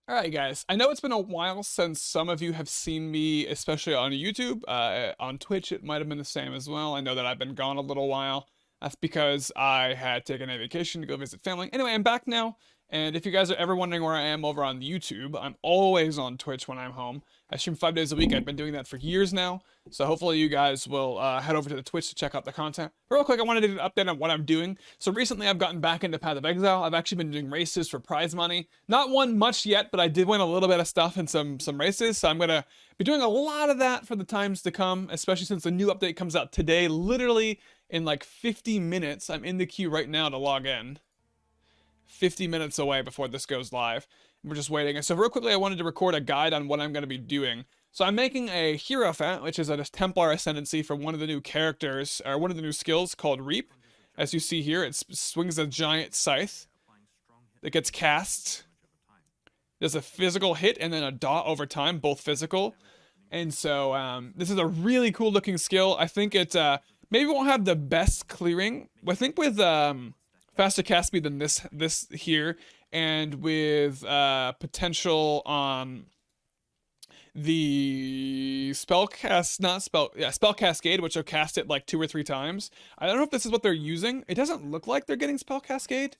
Alright guys, I know it's been a while since some of you have seen me, especially on YouTube. On Twitch it might have been the same as well. I know that I've been gone a little while. That's because I had taken a vacation to go visit family. Anyway, I'm back now, and if you guys are ever wondering where I am over on YouTube, I'm always on Twitch when I'm home. I stream 5 days a week. I've been doing that for years now, so hopefully you guys will head over to the Twitch to check out the content. Real quick, I wanted to do an update on what I'm doing. So recently I've gotten back into Path of Exile. I've actually been doing races for prize money. Not won much yet, but I did win a little bit of stuff in some races, so I'm going to be doing a lot of that for the times to come, especially since the new update comes out today, literally in like 50 minutes. I'm in the queue right now to log in. 50 minutes away before this goes live. We're just waiting. So real quickly, I wanted to record a guide on what I'm going to be doing. So I'm making a Hierophant, which is a Templar ascendancy for one of the new characters, or one of the new skills called Reap. As you see here, it swings a giant scythe that gets cast. There's a physical hit and then a dot over time, both physical. And so this is a really cool looking skill. I think it maybe won't have the best clearing. I think with faster cast speed than this here, and with potential on the spell cascade, which will cast it like 2 or 3 times. I don't know if this is what they're using. It doesn't look like they're getting spell cascade.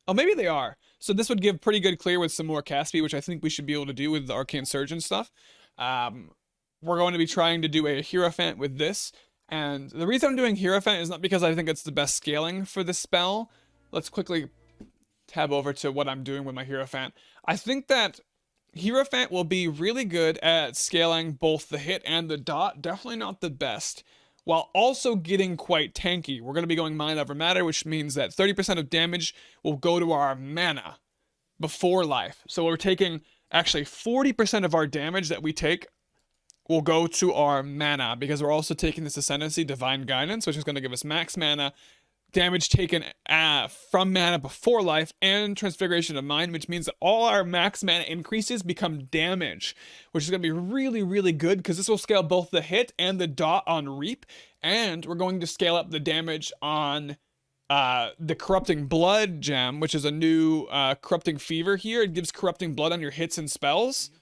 Oh, maybe they are. So this would give pretty good clear with some more cast speed, which I think we should be able to do with the Arcane Surgeon stuff. We're going to be trying to do a Hierophant with this. And the reason I'm doing Hierophant is not because I think it's the best scaling for this spell. Let's quickly tab over to what I'm doing with my Hierophant. I think that Hierophant will be really good at scaling both the hit and the dot. Definitely not the best, while also getting quite tanky. We're going to be going mana over matter, which means that 30% of damage will go to our mana before life. So we're taking actually 40% of our damage that we take will go to our mana, because we're also taking this ascendancy, Divine Guidance, which is going to give us max mana, damage taken from mana before life, and Transfiguration of Mind, which means that all our max mana increases become damage, which is going to be really, really good, because this will scale both the hit and the dot on Reap, and we're going to scale up the damage on the Corrupting Blood gem, which is a new Corrupting Fever here. It gives Corrupting Blood on your hits and spells.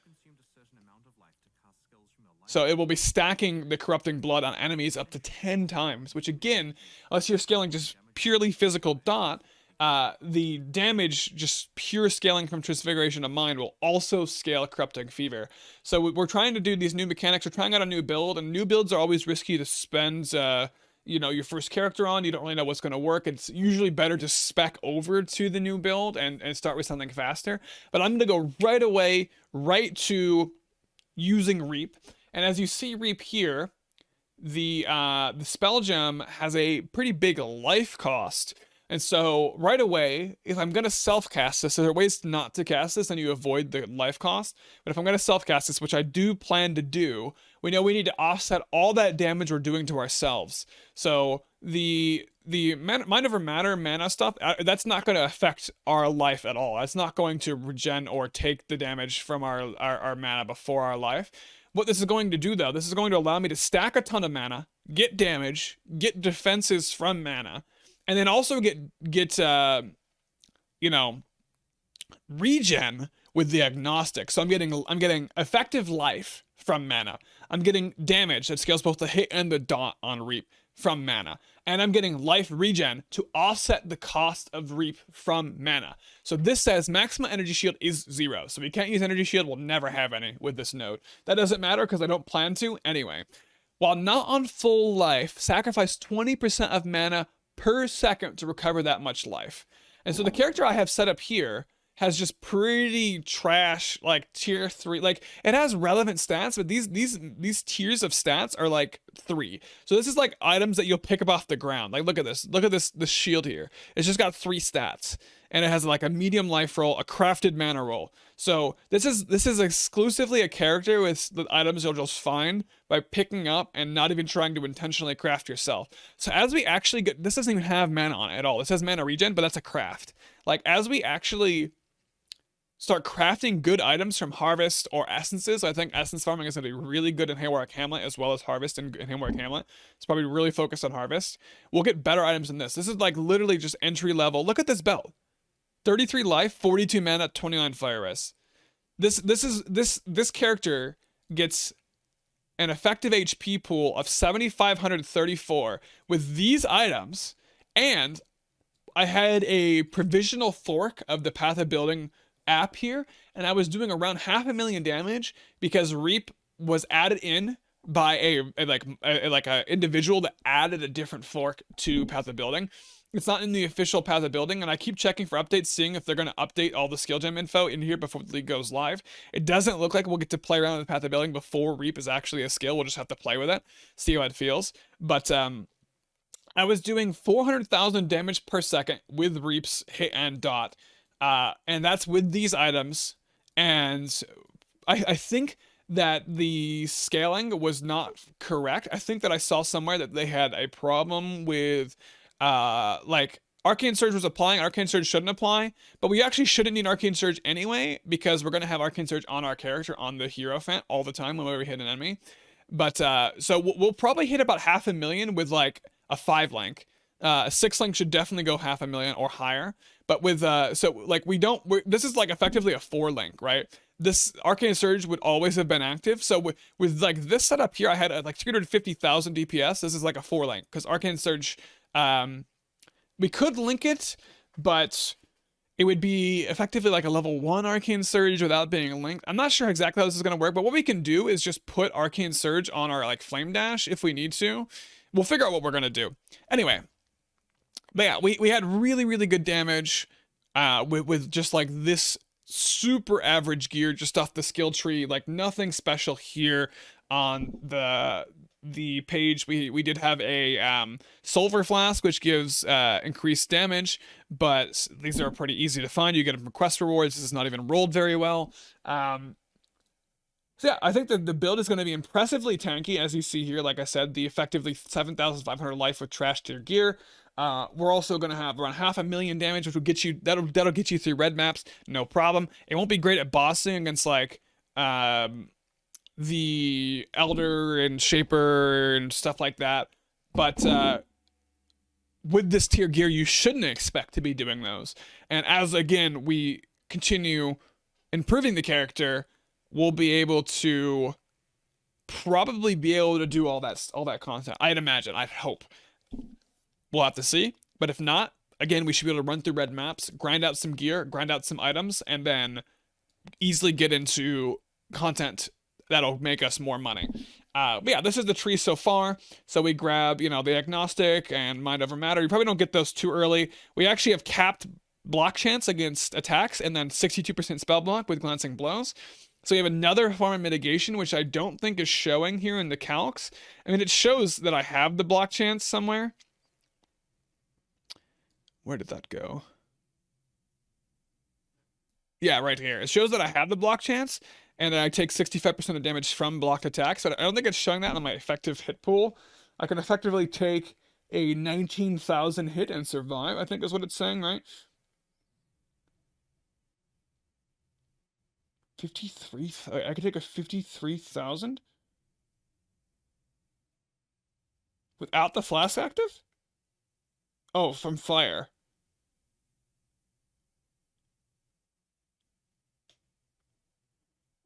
So it will be stacking the Corrupting Blood on enemies up to 10 times, which again, unless you're scaling just purely physical dot, the damage just pure scaling from Transfiguration of Mind will also scale Corrupting Fever. So we're trying to do these new mechanics. We're trying out a new build, and new builds are always risky to spend your first character on. You don't really know what's going to work. It's usually better to spec over to the new build and start with something faster. But I'm going to go right away, right to using Reap. And as you see Reap here, the spell gem has a pretty big life cost. And so right away, if I'm going to self-cast this, there are ways not to cast this and you avoid the life cost. But if I'm going to self-cast this, which I do plan to do, we know we need to offset all that damage we're doing to ourselves. So the mind over matter mana stuff, that's not going to affect our life at all. That's not going to regen or take the damage from our mana before our life. What this is going to do, though, this is going to allow me to stack a ton of mana, get damage, get defenses from mana, and then also get regen with the agnostic. So I'm getting effective life from mana. I'm getting damage that scales both the hit and the dot on Reap from mana. And I'm getting life regen to offset the cost of Reap from mana. So this says maximum energy shield is 0. So we can't use energy shield. We'll never have any with this node. That doesn't matter because I don't plan to anyway. While not on full life, sacrifice 20% of mana per second to recover that much life. And so the character I have set up here has just pretty trash, like tier 3. Like, it has relevant stats, but these tiers of stats are like 3. So this is like items that you'll pick up off the ground. Like, look at this shield here. It's just got 3 stats, and it has like a medium life roll, a crafted mana roll. So this is exclusively a character with the items you'll just find by picking up and not even trying to intentionally craft yourself. So as we actually get, this doesn't even have mana on it at all. It says mana regen, but that's a craft. Like, as we actually start crafting good items from Harvest or Essences. I think Essence farming is going to be really good in Hayward Hamlet, as well as Harvest in Hayward Hamlet. It's probably really focused on Harvest. We'll get better items than this. This is like literally just entry level. Look at this belt. 33 life, 42 mana, 29 fire res. This character gets an effective HP pool of 7,534 with these items, and I had a provisional fork of the Path of Building app here, and I was doing around 500,000 damage because Reap was added in by a individual that added a different fork to Path of Building. It's not in the official Path of Building, and I keep checking for updates, seeing if they're going to update all the skill gem info in here before the league goes live. It doesn't look like we'll get to play around with Path of Building before Reap is actually a skill. We'll just have to play with it, see how it feels. But I was doing 400,000 damage per second with Reap's hit and dot, and that's with these items. And I think that the scaling was not correct. I think that I saw somewhere that they had a problem with like Arcane Surge was applying, Arcane Surge shouldn't apply, but we actually shouldn't need Arcane Surge anyway, because we're going to have Arcane Surge on our character on the Hierophant all the time whenever we hit an enemy. But so we'll probably hit about 500,000 with like a 5 link. A 6 link should definitely go 500,000 or higher. But with so like this is like effectively a 4 link, right? This Arcane Surge would always have been active. So with like this setup here, I had like 350,000 DPS. This is like a 4 link because Arcane Surge, we could link it, but it would be effectively like a level 1 Arcane Surge without being linked. I'm not sure exactly how this is going to work, but what we can do is just put Arcane Surge on our like Flame Dash if we need to. We'll figure out what we're going to do. Anyway, but yeah, we had really, really good damage with just like this super average gear just off the skill tree, like nothing special here on the page. We did have a Sulfur Flask, which gives increased damage, but these are pretty easy to find. You get them from quest rewards. This is not even rolled very well. So yeah, I think that the build is going to be impressively tanky, as you see here. Like I said, the effectively 7,500 life with trash tier gear. We're also going to have around 500,000 damage, which will get you, that'll get you through red maps, no problem. It won't be great at bossing against like the Elder and Shaper and stuff like that, but with this tier gear, you shouldn't expect to be doing those. And as again we continue improving the character, we'll be able to probably be able to do all that content. I'd imagine, I'd hope. We'll have to see. But if not, again, we should be able to run through red maps, grind out some gear, grind out some items, and then easily get into content that'll make us more money. But yeah, this is the tree so far. So we grab, you know, the Agnostic and Mind Over Matter. You probably don't get those too early. We actually have capped block chance against attacks and then 62% spell block with Glancing Blows. So we have another form of mitigation, which I don't think is showing here in the calcs. I mean, it shows that I have the block chance somewhere. Where did that go? Yeah, right here. It shows that I have the block chance, and I take 65% of damage from blocked attacks, but I don't think it's showing that on my effective hit pool. I can effectively take a 19,000 hit and survive, I think is what it's saying, right? 53, I could take a 53,000? Without the flask active? Oh, from fire.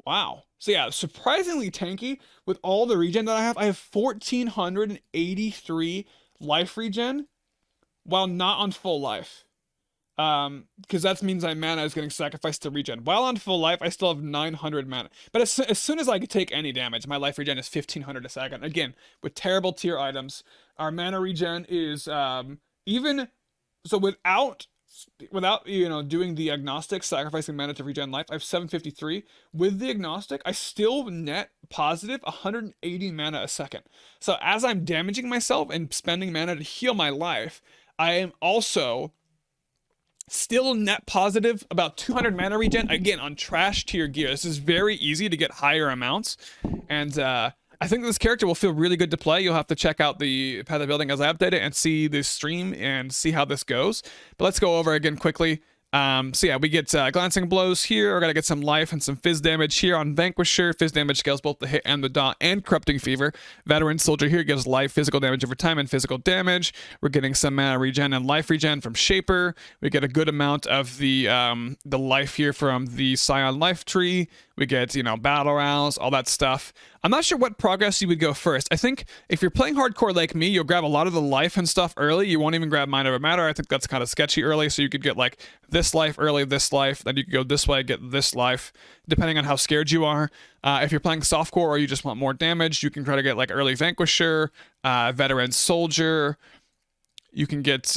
Wow. So yeah, surprisingly tanky with all the regen that I have. I have 1,483 life regen while not on full life. Because that means my mana is getting sacrificed to regen. While on full life, I still have 900 mana. But as soon as I can take any damage, my life regen is 1,500 a second. Again, with terrible tier items, our mana regen is even so without you know doing the Agnostic, sacrificing mana to regen life, I have 753. With the Agnostic, I still net positive 180 mana a second. So as I'm damaging myself and spending mana to heal my life, I am also still net positive about 200 mana regen, again, on trash tier gear. This is very easy to get higher amounts, and I think this character will feel really good to play. You'll have to check out the Path of Building as I update it and see this stream and see how this goes. But let's go over again quickly. So yeah, we get glancing blows here. We're gonna get some life and some fizz damage here on Vanquisher. Fizz damage scales both the hit and the dot, and corrupting fever. Veteran soldier here gives life, physical damage over time, and physical damage. We're getting some mana regen and life regen from Shaper. We get a good amount of the life here from the Scion life tree. We get, you know, battle rounds, all that stuff. I'm not sure what progress you would go first. I think if you're playing hardcore like me, you'll grab a lot of the life and stuff early. You won't even grab Mind Over Matter. I think that's kind of sketchy early, so you could get like this life early, this life, then you could go this way, get this life, depending on how scared you are. If you're playing softcore or you just want more damage, you can try to get like early Vanquisher, Veteran Soldier. You can get...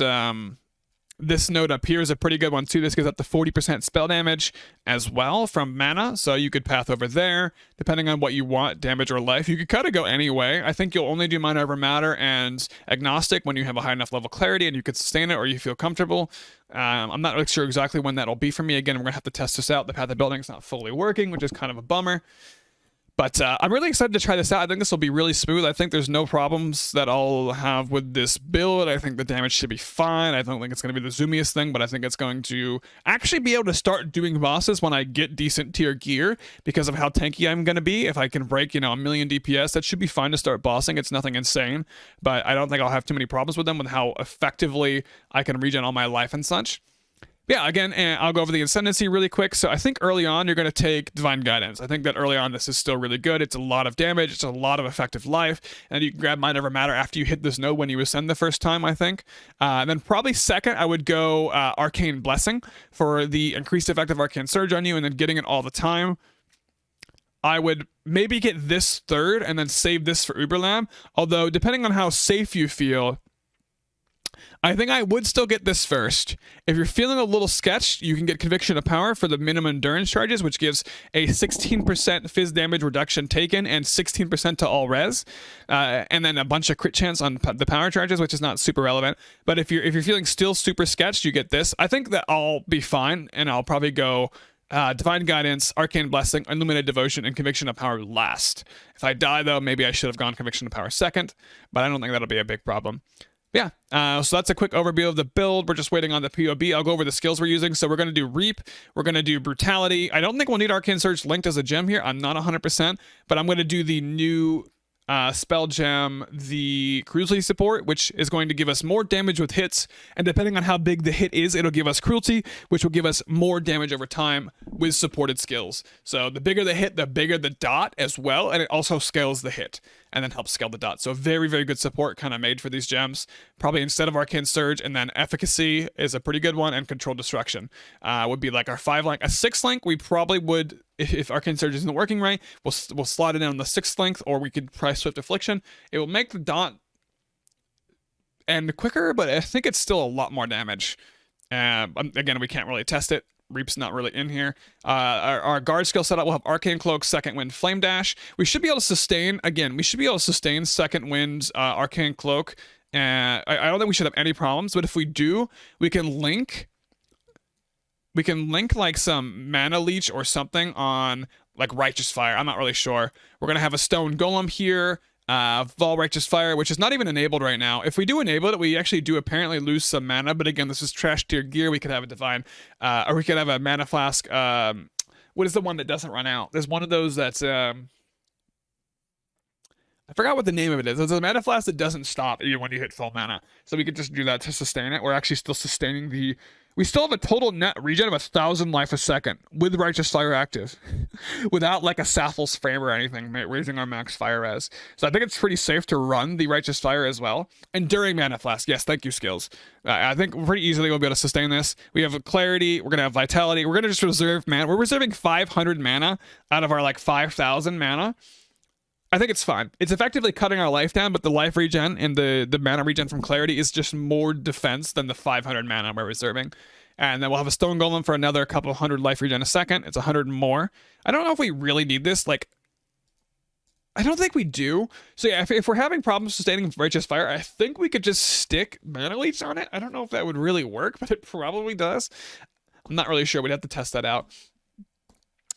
this node up here is a pretty good one too. This gives up to 40% spell damage as well from mana, so you could path over there depending on what you want, damage or life. You could kind of go any way. I think you'll only do Mind Over Matter and Agnostic when you have a high enough level clarity and you could sustain it or you feel comfortable. I'm not really sure exactly when that'll be for me. Again, we're gonna have to test this out. The path of building is not fully working, which is kind of a bummer. But I'm really excited to try this out. I think this will be really smooth. I think there's no problems that I'll have with this build. I think the damage should be fine. I don't think it's going to be the zoomiest thing, but I think it's going to actually be able to start doing bosses when I get decent tier gear because of how tanky I'm going to be. If I can break, you know, a million DPS, that should be fine to start bossing. It's nothing insane, but I don't think I'll have too many problems with them with how effectively I can regen all my life and such. Yeah, again, I'll go over the ascendancy really quick. So I think early on, you're going to take Divine Guidance. I think that early on, this is still really good. It's a lot of damage. It's a lot of effective life. And you can grab Mind Over Matter after you hit this node when you ascend the first time, I think. And then probably second, I would go Arcane Blessing for the increased effect of Arcane Surge on you and then getting it all the time. I would maybe get this third and then save this for Uberlam. Although, depending on how safe you feel, I think I would still get this first. If you're feeling a little sketched, you can get Conviction of Power for the minimum endurance charges, which gives a 16% fizz damage reduction taken and 16% to all res, and then a bunch of crit chance on the power charges, which is not super relevant. But if you're feeling still super sketched, you get this. I think that I'll be fine, and I'll probably go Divine Guidance, Arcane Blessing, Unlimited Devotion, and Conviction of Power last. If I die, though, maybe I should have gone Conviction of Power second, but I don't think that'll be a big problem. Yeah, so that's a quick overview of the build. We're just waiting on the POB. I'll go over the skills we're using. So we're going to do Reap. We're going to do Brutality. I don't think we'll need Arcane Surge linked as a gem here. I'm not 100%, but I'm going to do the new spell gem, the Cruelty support, which is going to give us more damage with hits, and depending on how big the hit is, it'll give us Cruelty, which will give us more damage over time with supported skills. So the bigger the hit, the bigger the dot as well, and it also scales the hit and then helps scale the dot. So very, very good support kind of made for these gems. Probably instead of Arcane Surge, and then Efficacy is a pretty good one, and Controlled Destruction would be like our 5 link. A 6 link, we probably would, if Arcane Surge isn't working right, we'll slot it in on the 6th length, or we could try Swift Affliction. It will make the dot end quicker, but I think it's still a lot more damage. Again, we can't really test it. Reap's not really in here. Our guard skill setup will have Arcane Cloak, Second Wind, Flame Dash. We should be able to sustain, again, we should be able to sustain Second Wind, Arcane Cloak. I don't think we should have any problems, but if we do, we can link like some Mana Leech or something on like Righteous Fire. I'm not really sure. We're going to have a Stone Golem here. Vol Righteous Fire, which is not even enabled right now. If we do enable it, we actually do apparently lose some mana, but again, this is trash tier gear. We could have a Divine, or we could have a Mana Flask. What is the one that doesn't run out? There's one of those that's, I forgot what the name of it is. There's a Mana Flask that doesn't stop even when you hit full mana. So we could just do that to sustain it. We're actually still sustaining the... We still have a total net regen of 1,000 life a second with Righteous Fire active, without like a Sapphal's Frame or anything, raising our max fire res. So I think it's pretty safe to run the Righteous Fire as well. Enduring Mana Flask, yes, thank you, skills. I think pretty easily we'll be able to sustain this. We have Clarity, we're going to have Vitality, we're going to just reserve mana. We're reserving 500 mana out of our like 5,000 mana. I think it's fine. It's effectively cutting our life down, but the life regen and the mana regen from Clarity is just more defense than the 500 mana we're reserving. And then we'll have a Stone Golem for another couple hundred life regen a second. It's 100 more. I don't know if we really need this. Like, I don't think we do. So yeah, if we're having problems sustaining Righteous Fire, I think we could just stick Mana Leech on it. I don't know if that would really work, but it probably does. I'm not really sure. We'd have to test that out.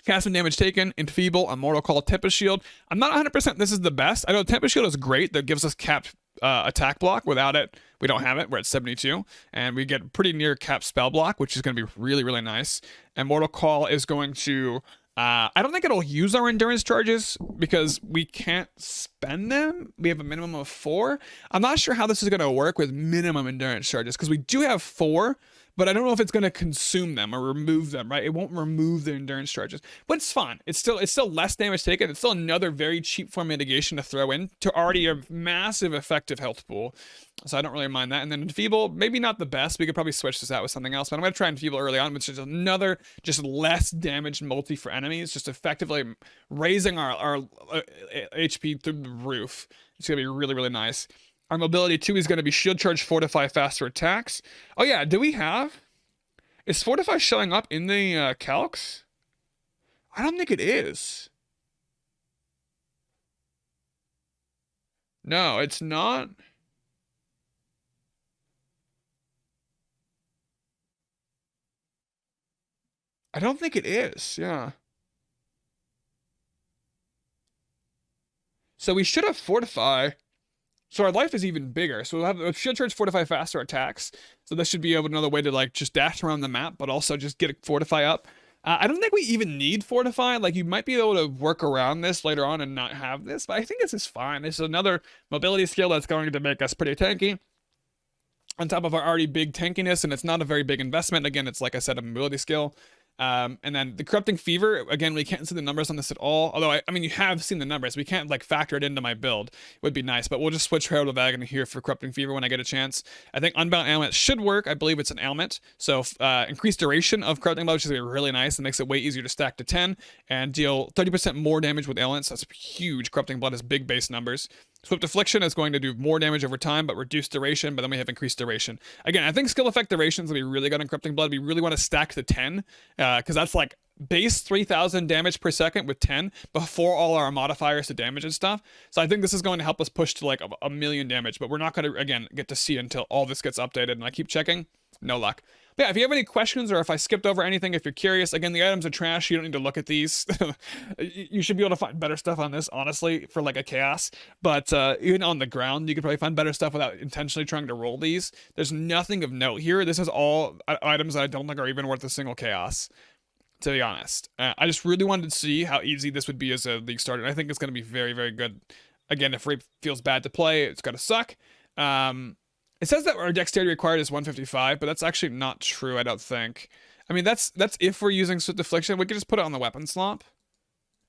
Casting damage taken, Enfeeble, Immortal Call, Tempest Shield. I'm not 100% this is the best. I know Tempest Shield is great. That gives us capped attack block. Without it, we don't have it. We're at 72, and we get pretty near cap spell block, which is going to be really, really nice. And Mortal Call is going to. I don't think it'll use our endurance charges because we can't spend them. We have a minimum of 4. I'm not sure how this is going to work with minimum endurance charges because we do have 4, but I don't know if it's going to consume them or remove them, right? It won't remove the endurance charges, but it's fine. It's still less damage taken. It's still another very cheap form of mitigation to throw in to already a massive effective health pool. So I don't really mind that. And then Enfeeble, maybe not the best. We could probably switch this out with something else, but I'm going to try Enfeeble early on, which is another just less damaged multi for enemies, just effectively raising our HP through the roof. It's going to be really, really nice. Our mobility 2 is going to be shield charge, fortify, faster attacks. Oh yeah, do we have... Is fortify showing up in the calcs? I don't think it is. No, it's not. I don't think it is, yeah. So we should have fortify. So our life is even bigger. So we'll have a shield charge, fortify, faster attacks. So this should be another way to like just dash around the map, but also just get a fortify up. I don't think we even need fortify. Like you might be able to work around this later on and not have this, but I think this is fine. This is another mobility skill that's going to make us pretty tanky. On top of our already big tankiness, and it's not a very big investment. Again, it's like I said, a mobility skill. And then the corrupting fever, again, we can't see the numbers on this at all. Although, I mean, you have seen the numbers. We can't like factor it into my build. It would be nice, but we'll just switch Herald of Agony here for corrupting fever when I get a chance. I think Unbound Ailment should work. I believe it's an ailment. So increased duration of corrupting blow, which is really nice. It makes it way easier to stack to 10 and deal 30% more damage with ailments. That's huge. Corrupting blood has big base numbers. Swift Affliction is going to do more damage over time, but reduced duration, but then we have increased duration. Again, I think skill effect durations will be really good on Corrupting Blood. We really want to stack to 10, because that's like base 3,000 damage per second with 10 before all our modifiers to damage and stuff. So I think this is going to help us push to like a million damage, but we're not going to, again, get to see until all this gets updated, and I keep checking. No luck. But yeah, if you have any questions or if I skipped over anything, if you're curious, again, the items are trash. You don't need to look at these. You should be able to find better stuff on this, honestly, for like a chaos. But even on the ground, you could probably find better stuff without intentionally trying to roll these. There's nothing of note here. This is all items that I don't think are even worth a single chaos, to be honest. I just really wanted to see how easy this would be as a league starter. I think it's going to be very, very good. Again, if rape feels bad to play, it's going to suck. It says that our dexterity required is 155, but that's actually not true, I don't think. I mean, that's if we're using Swift Affliction. We could just put it on the weapon slot.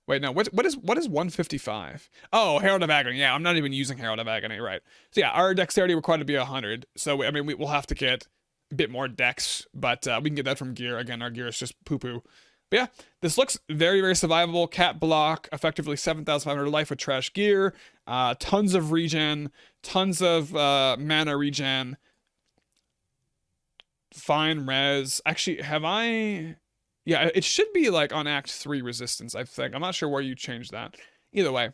Wait, no, what is 155? Oh, Herald of Agony. Yeah, I'm not even using Herald of Agony, right. So yeah, our dexterity required to be 100. So, I mean, we'll have to get a bit more dex, but we can get that from gear. Again, our gear is just poo-poo. But yeah, this looks very, very survivable. Cat block, effectively 7,500 life with trash gear, tons of regen, tons of mana regen, fine res. Actually, have I... Yeah, it should be like on Act 3 resistance, I think. I'm not sure where you changed that. Either way,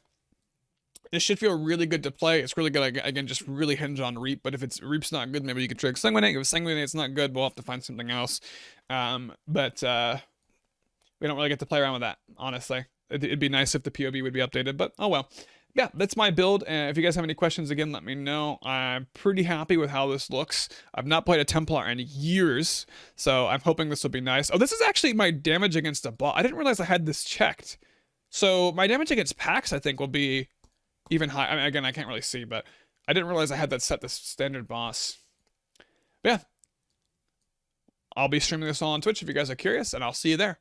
this should feel really good to play. It's really good, again, just really hinge on Reap. But if Reap's not good, maybe you could trig Sanguinate. If Sanguinate's not good, we'll have to find something else. We don't really get to play around with that, honestly. It'd be nice if the POV would be updated, but oh well. Yeah, that's my build. If you guys have any questions, again, let me know. I'm pretty happy with how this looks. I've not played a Templar in years, so I'm hoping this will be nice. Oh, this is actually my damage against a boss. I didn't realize I had this checked. So my damage against packs, I think, will be even high. I mean, again, I can't really see, but I didn't realize I had that set, the standard boss. But yeah, I'll be streaming this all on Twitch if you guys are curious, and I'll see you there.